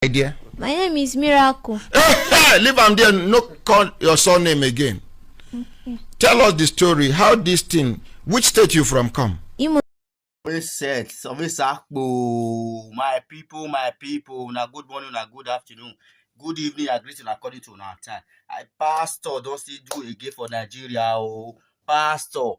Idea. My name is Miracle. Leave am there. No call your surname again. Okay. Tell us the story. How this thing? Which state you from? Come. Imo. My people. Na good morning, na good afternoon, good evening. I greet according to our time. I pastor don't still do again for Nigeria. Oh, pastors.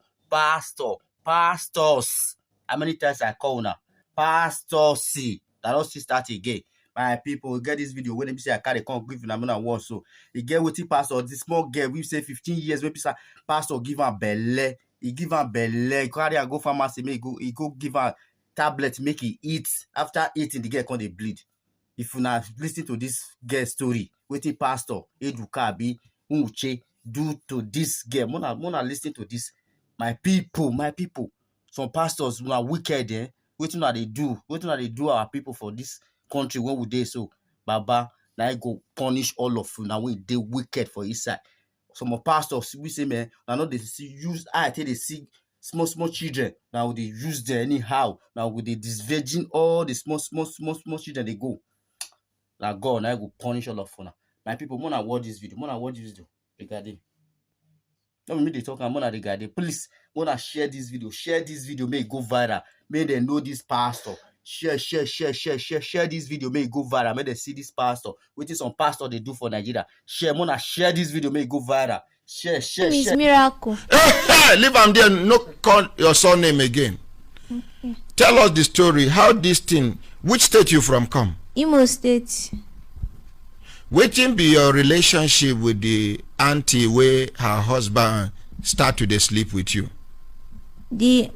How many times I call now? Pastors. See, that don't still start again. My people, get this video when they say I carry come give you a one. So you get what pastor, this small girl, we say 15 years, maybe pastor give her belly. He give her belly. Carry her go pharmacy, he go give her tablet, make he eat. After eating, the girl come they bleed. If you now listen to this girl story, waiting pastor Eduka be Uche do to this girl. Mona listen to this. My people. Some pastors are wicked, eh? What they do our people for this country when we dey so Baba now I go punish all of you now when they wicked for his side. Some of pastors we say man, I know they see use they see small children now they use them anyhow. Now with they disvirgin all the small children they go. Now God now I go punish all of you now. My people, wanna watch this video. Regarding. Don't me they talk and wanna regarding. Please wanna share this video, may it go viral. May they know this pastor. Share this video, may it go viral. May they see this pastor. What is some pastor they do for Nigeria? Share this video, may it go viral. Share. It's Miracle. Leave am there. No call your surname again. Okay. Tell us the story. How this thing? Which state you from? Come. Imo State. Wetin be your relationship with the auntie where her husband start to sleep with you? The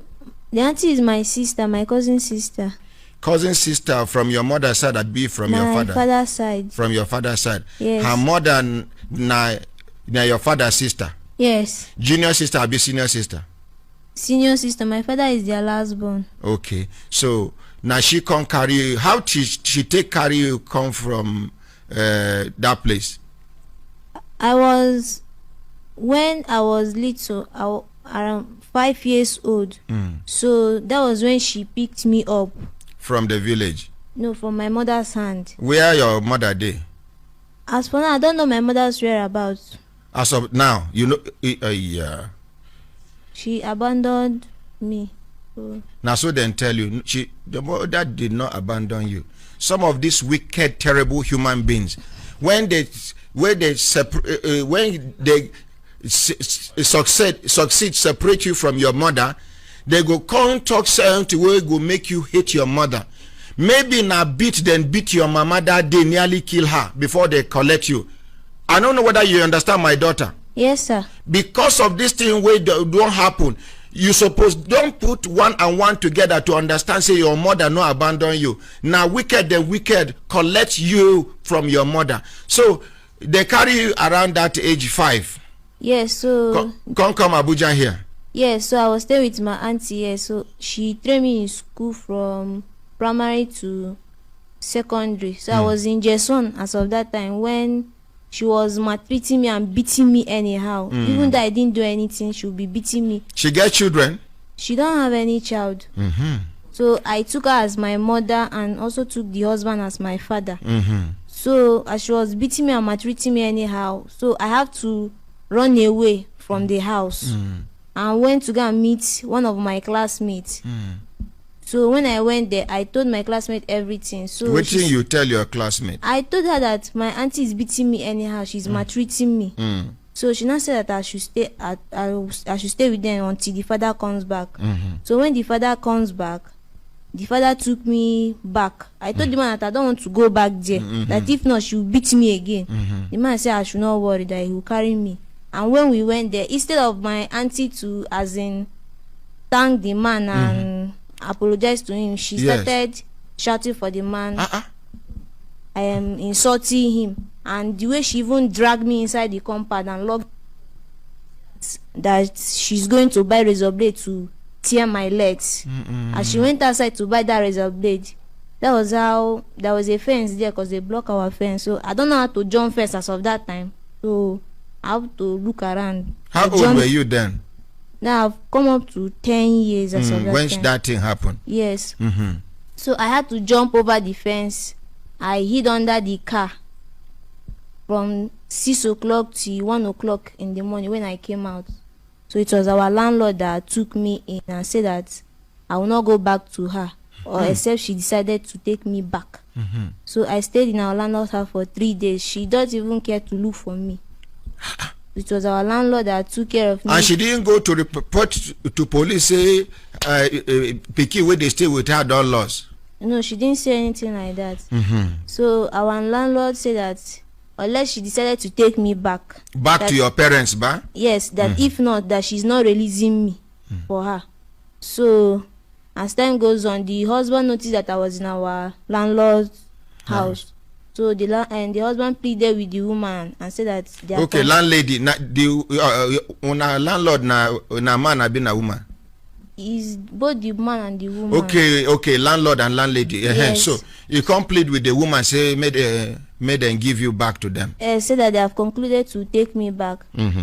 auntie is my sister, my cousin sister. Cousin sister from your mother's side, that be from your father? Father's side. From your father's side? Yes. Her mother na your father's sister? Yes. Junior sister or be senior sister? Senior sister. My father is their last born. Okay. So now she come carry you. How she take carry you come from that place? When I was little, around 5 years old. So that was when she picked me up. From the village? No, from my mother's hand. Where your mother dey? As for now, I don't know my mother's whereabouts. As of now, you know, yeah. She abandoned me. Now, so then tell you, the mother did not abandon you. Some of these wicked, terrible human beings, when they succeed, separate you from your mother, they go come talk something where go make you hate your mother. Maybe na beat your mama that day, nearly kill her before they collect you. I don't know whether you understand, my daughter. Yes, sir. Because of this thing where don't happen, you suppose don't put one and one together to understand say your mother no abandon you. Now the wicked collect you from your mother. So they carry you around that age 5. Yes, so come Abuja here. Yes, so I was staying with my auntie here. So she trained me in school from primary to secondary. So I was in J1 as of that time when she was maltreating me and beating me anyhow. Even though I didn't do anything, she would be beating me. She get children? She don't have any child. So I took her as my mother and also took the husband as my father. So as she was beating me and maltreating me anyhow, so I have to run away from the house. And went to go and meet one of my classmates. So when I went there, I told my classmate everything. So what did you tell your classmate? I told her that my auntie is beating me anyhow. She's maltreating me. So she now said that I should stay with them until the father comes back. So when the father comes back, the father took me back. I told the man that I don't want to go back there. That if not, she will beat me again. The man said I should not worry, that he will carry me. And when we went there, instead of my auntie to, as in, thank the man and apologize to him, she started shouting for the man. I am insulting him. And the way she even dragged me inside the compound and locked that she's going to buy razor blade to tear my legs. As she went outside to buy that razor blade, that was how, there was a fence there because they block our fence. So I don't know how to jump fence as of that time. So I have to look around. How old were you then? Now I've come up to 10 years as of that when time. that thing happened? Yes. So I had to jump over the fence I hid under the car from 6 o'clock to 1 o'clock in the morning when I came out. So it was our landlord that took me in and said that I will not go back to her, or except she decided to take me back. So I stayed in our landlord's house for 3 days. She doesn't even care to look for me. It was our landlord that took care of me. And she didn't go to report to police, say, Pikin, where they stay with her, don't lost. No, she didn't say anything like that. So our landlord said that unless she decided to take me back. Back to your parents, ba? Yes, that if not, that she's not releasing me for her. So as time goes on, the husband noticed that I was in our landlord's house. So the husband pleaded with the woman and said that they are okay, landlady, una landlord na man have been a woman. Is both the man and the woman. Okay, landlord and landlady. Yes. So you come plead with the woman, say made them give you back to them. Say that they have concluded to take me back.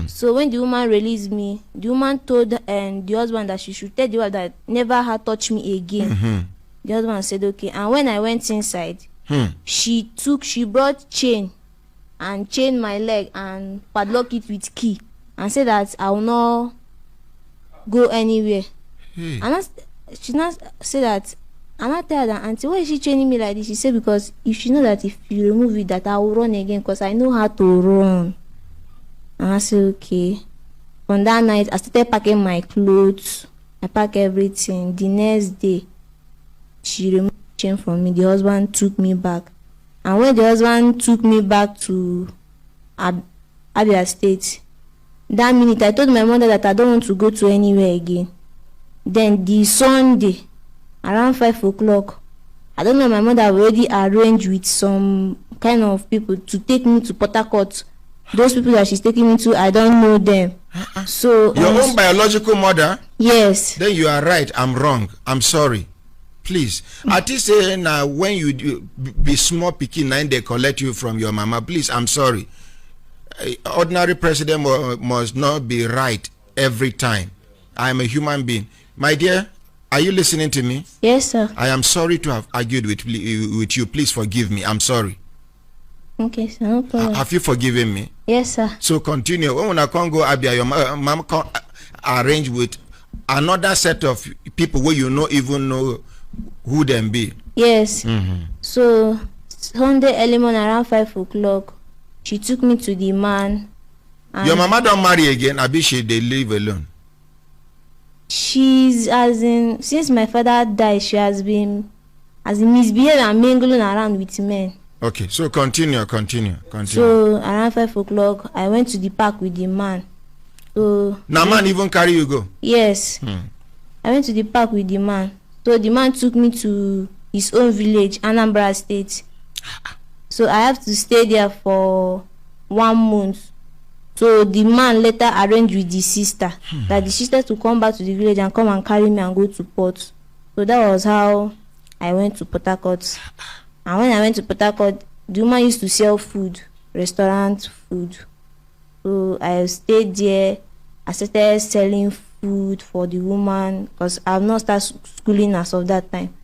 So when the woman released me, the woman told the husband that she should tell the wife that never had touched me again. The husband said okay. And when I went inside, she brought chain and chained my leg and padlocked it with key and said that I will not go anywhere. And she not said that, and I tell her, auntie, why is she chaining me like this? She said because if she know that if you remove it that I will run again because I know how to run. And I said okay. On that night I started packing my clothes. I packed everything. The next day she removed the chain from me. The husband took me back. And when the husband took me back to Abia State, that minute I told my mother that I don't want to go to anywhere again. Then the Sunday around 5 o'clock, I don't know, my mother already arranged with some kind of people to take me to Port Harcourt. Those people that she's taking me to, I don't know them. So your own biological mother? Yes. Then you are right. I'm wrong. I'm sorry. Please. At least say now when you be small pikin and they collect you from your mama. Please, I'm sorry. Ordinary president must not be right every time. I am a human being. My dear, are you listening to me? Yes, sir. I am sorry to have argued with you. Please forgive me. I'm sorry. Okay, sir. No problem. Have you forgiven me? Yes, sir. So continue. When I can't go Abia, your mom can arrange with another set of people where you not even know who them be. Yes. So Sunday early morning around 5 o'clock, she took me to the man. Your mama don't marry again. Abi she they live alone. She's since my father died, she has been misbehaving and mingling around with men. Okay, so continue. So around 5 o'clock, I went to the park with the man. So now man even carry you go? Yes. I went to the park with the man. So the man took me to his own village, Anambra State. So I have to stay there for 1 month. So the man later arranged with the sister that the sister to come back to the village and come and carry me and go to port. So that was how I went to Port Harcourt. And when I went to Port Harcourt, the woman used to sell food, restaurant food. So I stayed there. I started selling food for the woman because I have not started schooling as of that time.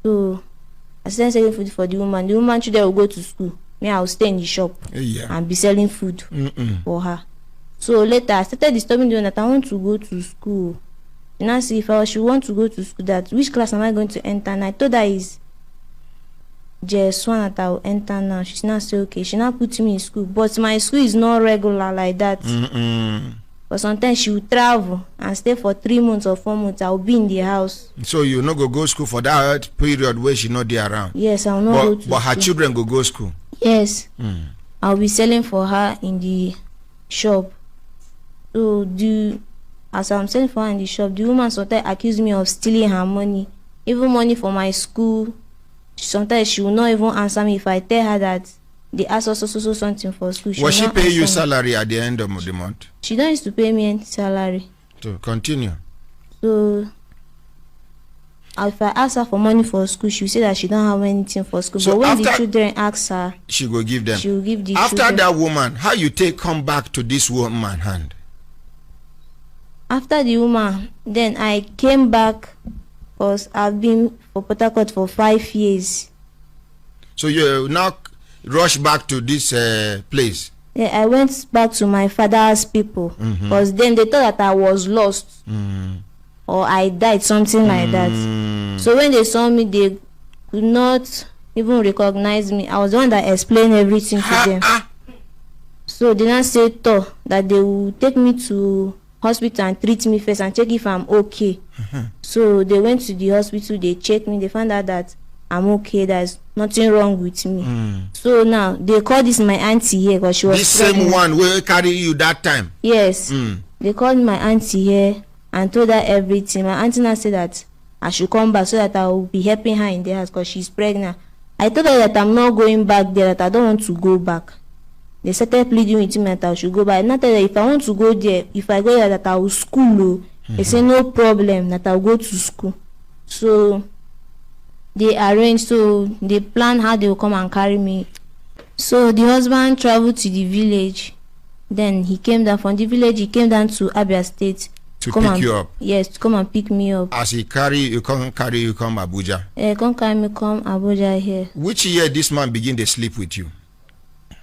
So I started selling food for the woman. The woman children will go to school. Me, I will stay in the shop and be selling food for her. So later, I started disturbing the one that I want to go to school. And I see if she want to go to school, that which class am I going to enter? And I told her is JS1 that I will enter now. She's not say okay. She now put me in school, but my school is not regular like that. But sometimes she will travel and stay for 3 months or 4 months. I will be in the house. So you no go school for that period where she not there around? Yes, I will not go to But her school. children go school? Yes. I'll be selling for her in the shop. So as I'm selling for her in the shop, the woman sometimes accused me of stealing her money. Even money for my school. Sometimes she will not even answer me if I tell her that they ask us also something for school. Was she pay you salary at the end of the month? She don't used to pay me any salary. So continue. So if I ask her for money for school, she will say that she don't have anything for school. So but when the children ask her, she will give them. She will give the after children. that woman, how you come back to this woman hand? After the woman, then I came back because I've been for Port Harcourt for 5 years. So you now rush back to this place. Yeah, I went back to my father's people because then they thought that I was lost or I died, something like that. So when they saw me, they could not even recognize me. I was the one that explained everything to them. So they now said that they will take me to hospital and treat me first and check if I'm okay. So they went to the hospital, they checked me, they found out that I'm okay, there's nothing wrong with me. So now they called this my auntie here because she was this pregnant. same one will carry you that time. Yes. They called my auntie here and told her everything. My auntie now said that I should come back so that I will be helping her in the house because she's pregnant. I told her that I'm not going back there, that I don't want to go back. They started pleading with me that I should go back. I told her if I want to go there, if I go there, that I will school. They say no problem, that I'll go to school. So they arranged, so they planned how they will come and carry me. So the husband traveled to the village. Then he came down from the village, he came down to Abia State. To pick you up? Yes, to come and pick me up. As he carry you, come Abuja? Come carry me, come Abuja here. Which year this man begin to sleep with you?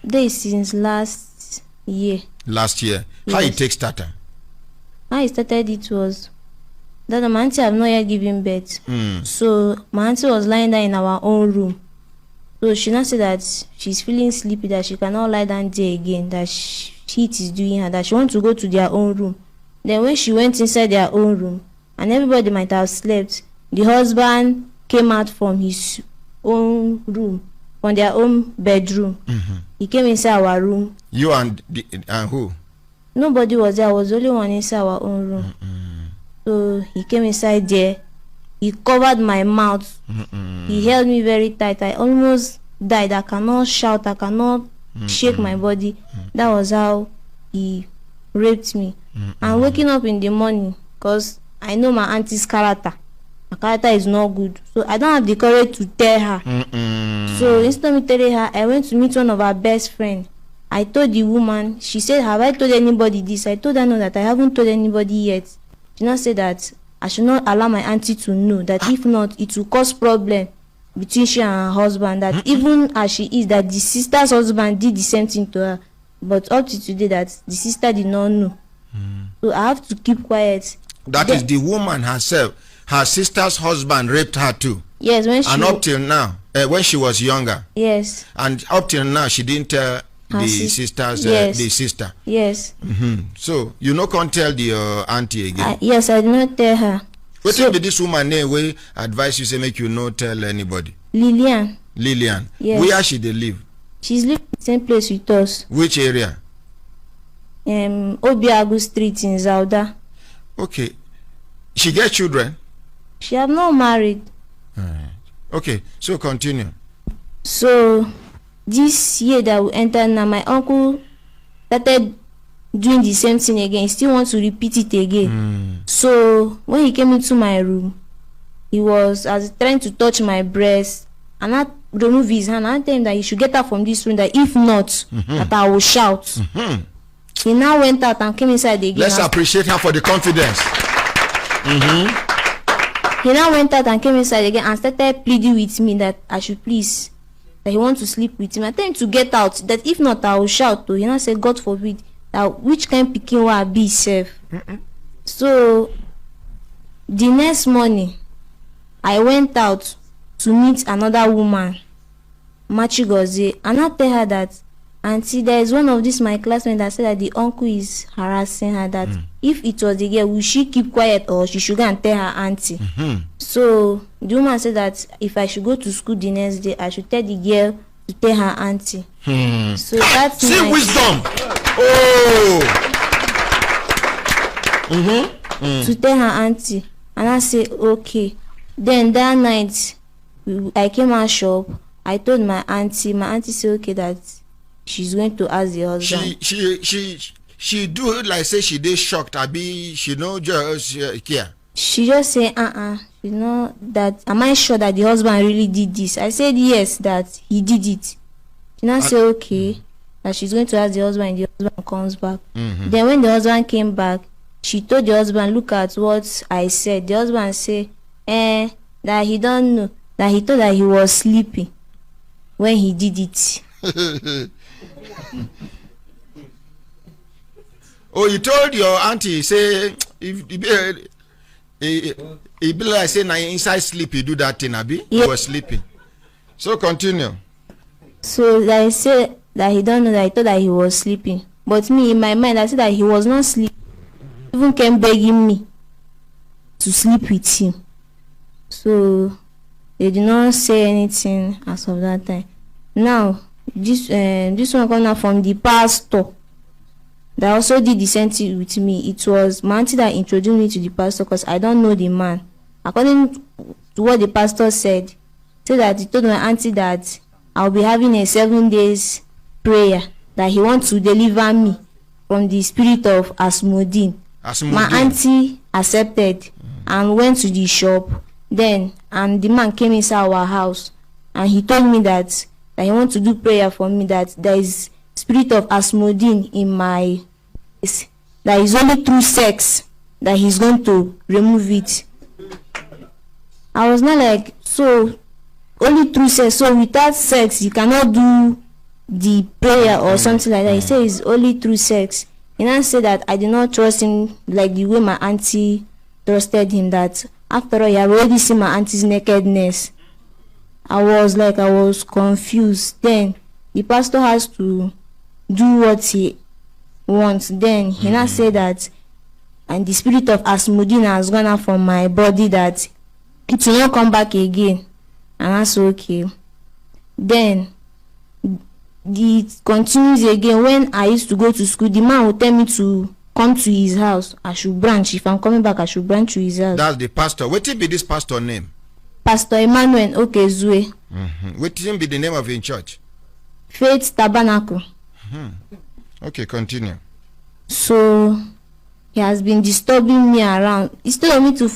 This since last year. Last year? Yes. How it takes started? How I started it was that my auntie have not yet given birth. So my auntie was lying down in our own room. So she now said that she's feeling sleepy, that she cannot lie down there again, that heat is doing her, that she wants to go to their own room. Then when she went inside their own room, and everybody might have slept, the husband came out from his own room, from their own bedroom. He came inside our room. You and who? Nobody was there. I was the only one inside our own room. So he came inside there. He covered my mouth. He held me very tight. I almost died. I cannot shout. I cannot shake my body. That was how he raped me. And waking up in the morning, because I know my auntie's character. My character is not good. So I don't have the courage to tell her. So instead of me telling her, I went to meet one of her best friends. I told the woman, she said, have I told anybody this? I told her no, that I haven't told anybody yet. She now said that I should not allow my auntie to know, that if not, it will cause problem between she and her husband, that even as she is, that the sister's husband did the same thing to her. But up to today, that the sister did not know. So I have to keep quiet. That is the woman herself. Her sister's husband raped her too. Yes, when she... And up till now, when she was younger. Yes. And up till now, she didn't tell the sister's yes. the sister. Yes. So you no can't tell the auntie again. Yes, I did not tell her. What so, be this woman name wey advise you say make you no tell anybody? Lillian. Lillian. Yes. Where she dey live? She's living in the same place with us. Which area? Obiagu Street in Zauda. Okay. She get children? She have not married. Okay, so continue. So this year that we enter now, my uncle started doing the same thing again. He still wants to repeat it again. So when he came into my room, he was trying to touch my breast, and I remove his hand. I told him that he should get out from this room, that if not, that I will shout. He now went out and came inside again. Let's appreciate her for the confidence. He now went out and came inside again and started pleading with me that I should please, that he wants to sleep with him. I told him to get out, that if not, I will shout. He now said, God forbid, that which kind of picking will I be safe? So the next morning, I went out to meet another woman, Machigozie, and I tell her that, auntie, there is one of these my classmates that said that the uncle is harassing her, that if it was the girl, will she keep quiet or she should go and tell her auntie? So the woman said that if I should go to school the next day, I should tell the girl to tell her auntie. So that's see wisdom. To tell her auntie. And I say okay. Then that night I came out shop. I told my auntie. My auntie said okay, that she's going to ask the husband. She do it like say she did shocked. Abi she no just care. She just say you know that, am I sure that the husband really did this? I said yes, that he did it. She now say okay, that she's going to ask the husband, and the husband comes back. Then when the husband came back, she told the husband, look at what I said. The husband say that he don't know, that he thought that he was sleeping. when he did it. Oh, you told your auntie, say, if he be like say na inside sleep you do that thing, abi? Yeah. He was sleeping. So continue. So like I said that he don't know that I thought that he was sleeping. But me in my mind I said that he was not sleeping. Even came begging me to sleep with him. So they did not say anything as of that time. Now this one come out from the pastor that also did the same thing with me. It was my auntie that introduced me to the pastor because I don't know the man. According to what the pastor said that he told my auntie that I'll be having a 7 days prayer, that he wants to deliver me from the spirit of Asmodin. My auntie accepted and went to the shop. Then and the man came inside our house and he told me that he wants to do prayer for me, that there is spirit of Asmodin in my face, that is only through sex that he's going to remove it. I was not like, so only through sex, so without sex you cannot do the prayer or something like that. He said it's only through sex. And I said that I did not trust him like the way my auntie trusted him, that after all you have already seen my auntie's nakedness. I was confused. Then the pastor has to do what he wants. Then he now said that and the spirit of Asmodin has gone out from my body, that it will not come back again. And that's okay. Then it continues again. When I used to go to school, the man would tell me to come to his house. I should branch. If I'm coming back, I should branch to his house. That's the pastor. What will be this pastor name? Pastor Emmanuel Okezue. What will be the name of your church? Faith Tabernacle. Okay, continue. So he has been disturbing me around. Instead of me to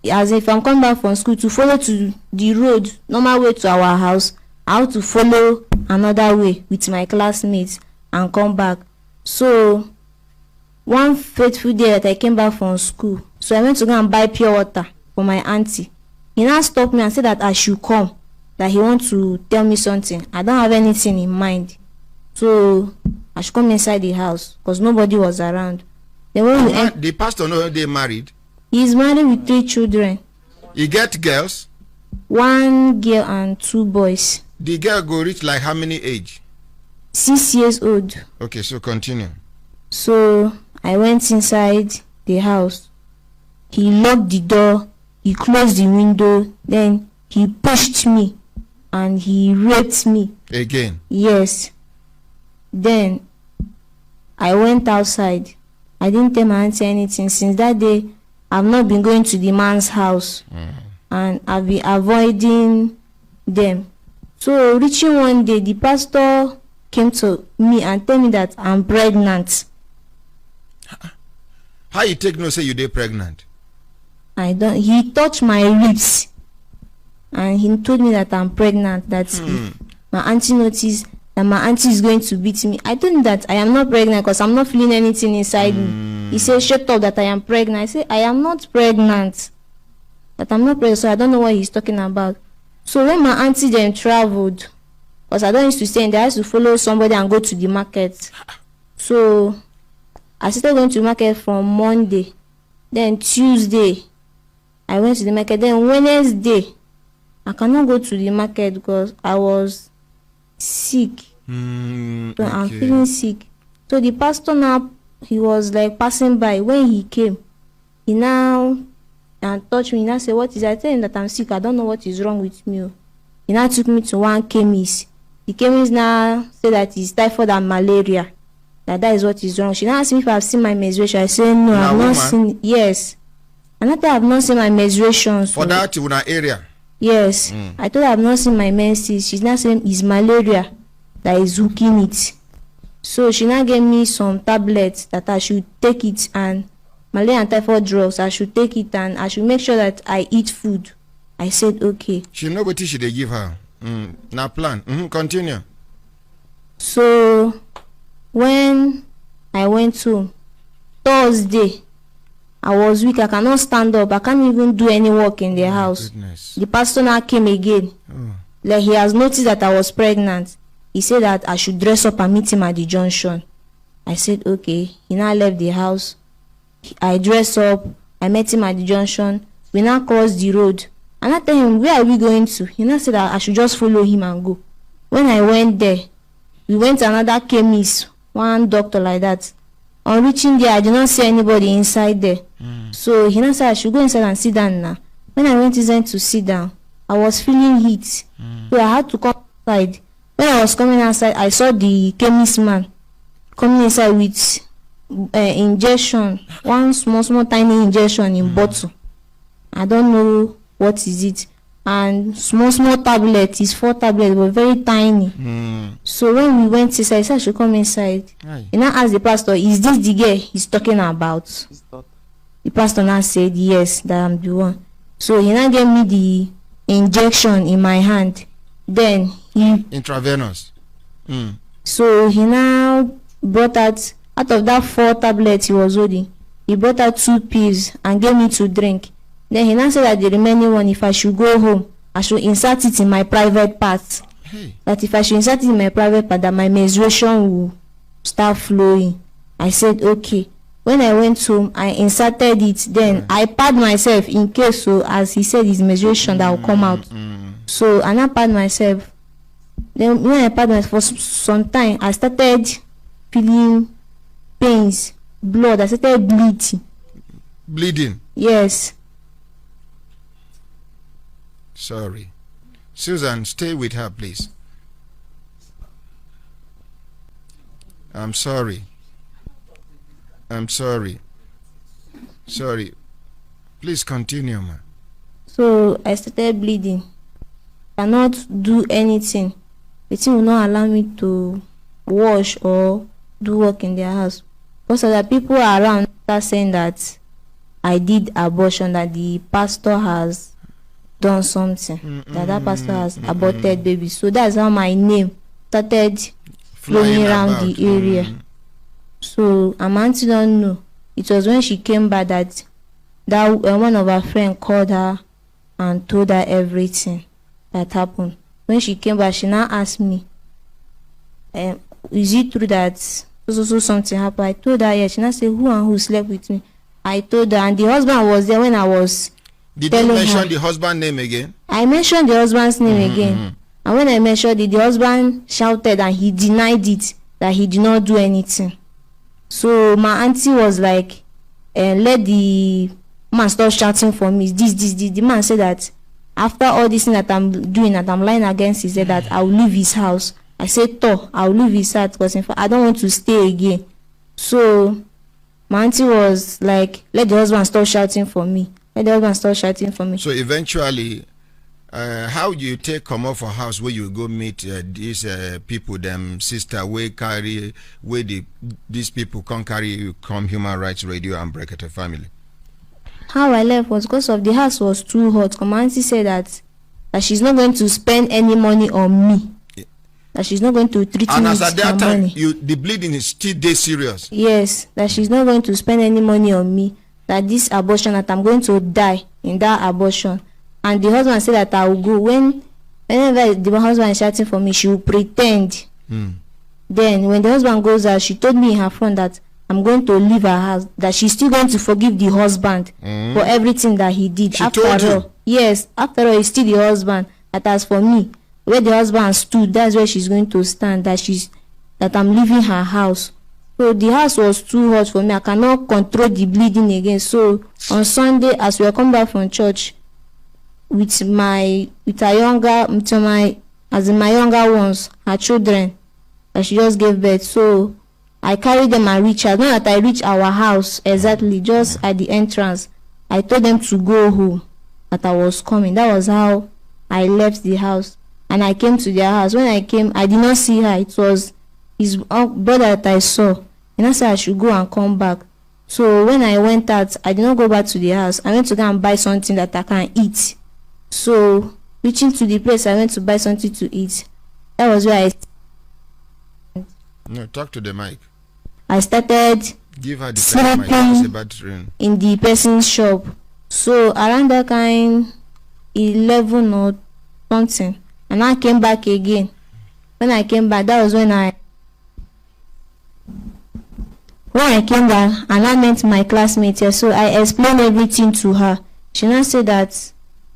as if I'm coming back from school, to follow to the road, normal way to our house, I have to follow another way with my classmates and come back. So one fateful day that I came back from school, so I went to go and buy pure water for my auntie. He now stopped me and said that I should come, that he wants to tell me something. I don't have anything in mind, so I should come inside the house because nobody was around. Then when the pastor know they married? He's married with 3 children. He get girls? 1 girl and 2 boys. The girl go reach like how many age? 6 years old. Okay, so continue. So I went inside the house. He locked the door, he closed the window, then he pushed me and he raped me. Again? Yes. Then I went outside. I didn't tell my auntie anything. Since that day, I've not been going to the man's house and I've been avoiding them. So reaching one day, the pastor came to me and told me that I'm pregnant. How you take no say you dey pregnant? He touched my lips and he told me that I'm pregnant, that if my auntie noticed that my auntie is going to beat me. I told him that I am not pregnant because I'm not feeling anything inside me. He said, shut up, that I am pregnant. I said, I am not pregnant. That I'm not pregnant, so I don't know what he's talking about. So when my auntie then traveled, because I don't used to stay in there, I used to follow somebody and go to the market. So I started going to the market from Monday. Then Tuesday, I went to the market. Then Wednesday, I cannot go to the market because I was sick. So I'm feeling sick. So the pastor now, he was like passing by. When he came, he now and touched me. He now said, what is it? I told him that I'm sick. I don't know what is wrong with me. He now took me to one chemist. The chemist now said that it's typhoid and malaria. That is what is wrong. She now asked me if I've seen my menstruation. I said no, I've not seen. Yes. And I thought I've not seen my menstruation. For that in that area? Yes. I thought I've not seen my menses. She's now saying it's malaria that is hooking it. So she now gave me some tablets that I should take it, and malaria and typhoid drugs. I should take it and I should make sure that I eat food. I said okay. She know what she they give her. Now plan. Continue. So when I went home Thursday, I was weak. I cannot stand up. I can't even do any work in the house. Goodness. The pastor now came again. like he has noticed that I was pregnant. He said that I should dress up and meet him at the junction. I said okay. He now left the house. I dressed up. I met him at the junction. We now crossed the road. And I tell him, where are we going to? He now said that I should just follow him and go. When I went there, we went to another chemist, one doctor like that. On reaching there, I did not see anybody inside there. So he now said I should go inside and sit down now. When I went inside to sit down, I was feeling heat. So I had to come outside. When I was coming outside, I saw the chemist man coming inside with injection, one small tiny injection in bottle. I don't know what is it. And small tablet is 4 tablets, but very tiny. So when we went inside, he said I should come inside. He now asked the pastor, is this the girl he's talking about? The pastor now said yes, that I'm the one. So he now gave me the injection in my hand. Then he intravenous. So he now brought out of that 4 tablets he was holding, he brought out 2 pills and gave me to drink. Then he now said that the remaining one, if I should go home, I should insert it in my private parts. That if I should insert it in my private part, that my menstruation will start flowing. I said okay. When I went home, I inserted it. Then I pad myself in case, so as he said, his menstruation that will come out. So I now pad myself. Then when I pad myself for some time, I started feeling pains, blood. I started bleeding. Bleeding? Yes. Sorry. Susan, stay with her, please. I'm sorry. Sorry. Please continue, ma. So I started bleeding. Cannot do anything. The thing will not allow me to wash or do work in their house. Most of the people around are saying that I did abortion, that the pastor has done something, that pastor has aborted babies. So that's how my name started flowing around the area. So my auntie don't know. It was when she came back that one of her friends called her and told her everything that happened. When she came back, she now asked me, is it true that so something happened? I told her yes. She now said, who slept with me? I told her, and the husband was there when I was. Did you mention the husband's name again? I mentioned the husband's name again. And when I mentioned it, the husband shouted and he denied it, that he did not do anything. So my auntie was like, let the man stop shouting for me. This. The man said that after all this thing that I'm doing, that I'm lying against, he said that I will leave his house. I said, I will leave his house because in fact I don't want to stay again. So my auntie was like, let the husband stop shouting for me. So eventually, how do you take come off a house where you go meet these people, them sister, these people can't carry you come Human Rights Radio and break it a family? How I left was because of the house was too hot. My auntie said that she's not going to spend any money on me. That she's not going to treat me with money. And as at that time, the bleeding is still day serious. Yes, that she's not going to spend any money on me. That this abortion, that I'm going to die in that abortion. And the husband said that I will go. Whenever the husband is shouting for me, she will pretend. Then when the husband goes out, she told me in her front that I'm going to leave her house, that she's still going to forgive the husband for everything that he did. She told you? Yes, after all, it's still the husband. That as for me, where the husband stood, that's where she's going to stand. That I'm leaving her house. So the house was too hot for me. I cannot control the bleeding again. So on Sunday, as we were coming back from church, with my younger ones, her children, that she just gave birth. So I carried them and reached her. Not that I reached our house exactly, just at the entrance. I told them to go home, that I was coming. That was how I left the house. And I came to their house. When I came, I did not see her. It was his brother that I saw. And I said I should go and come back. So when I went out, I did not go back to the house. I went to go and buy something that I can eat. So reaching to the place, I went to buy something to eat. That was where No, talk to the mic. I started Give her the sleeping in the person's shop. So around that kind 11 or something, And I came back again. When I came back, that was when I came back, and I met my classmate here, so I explained everything to her. She now said that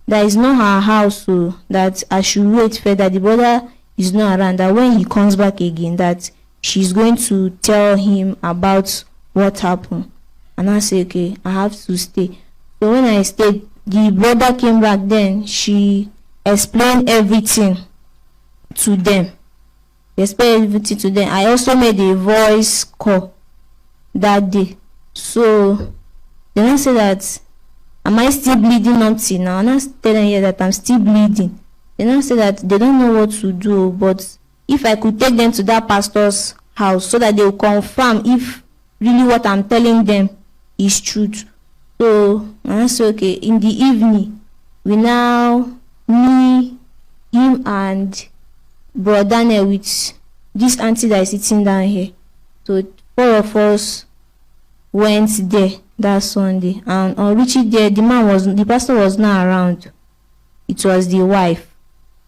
is not her house, so that I should wait for that the brother is not around, that when he comes back again, that she's going to tell him about what happened. And I said, okay, I have to stay. So when I stayed, the brother came back, then she explained everything to them. I also made a voice call that day. So then I said that, am I still bleeding up till now? And I tell them here that I'm still bleeding. Then I said that they don't know what to do, but if I could take them to that pastor's house so that they will confirm if really what I'm telling them is truth. So I said, okay, in the evening, me, him and Bro Daniel with this auntie that is sitting down here. So 4 of us went there that Sunday, and on reaching there, the pastor was not around. It was the wife.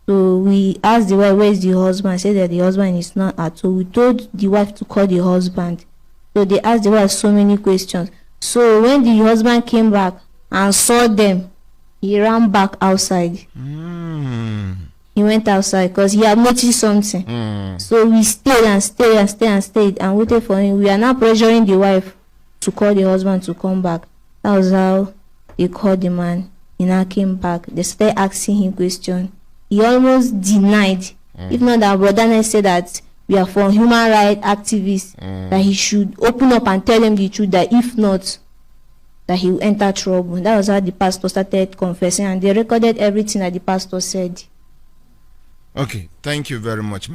So we asked the wife, where is the husband? Said that the husband is not at all. We told the wife to call the husband. So they asked the wife so many questions. So when the husband came back and saw them, he ran back outside. He went outside because he had noticed something. So we stayed and waited for him. We are now pressuring the wife to call the husband to come back. That was how they called the man. He now came back. They started asking him questions. He almost denied. If not that brother said that we are for human rights activists, that he should open up and tell them the truth, that if not, that he will enter trouble. That was how the pastor started confessing, and they recorded everything that the pastor said. Okay, thank you very much.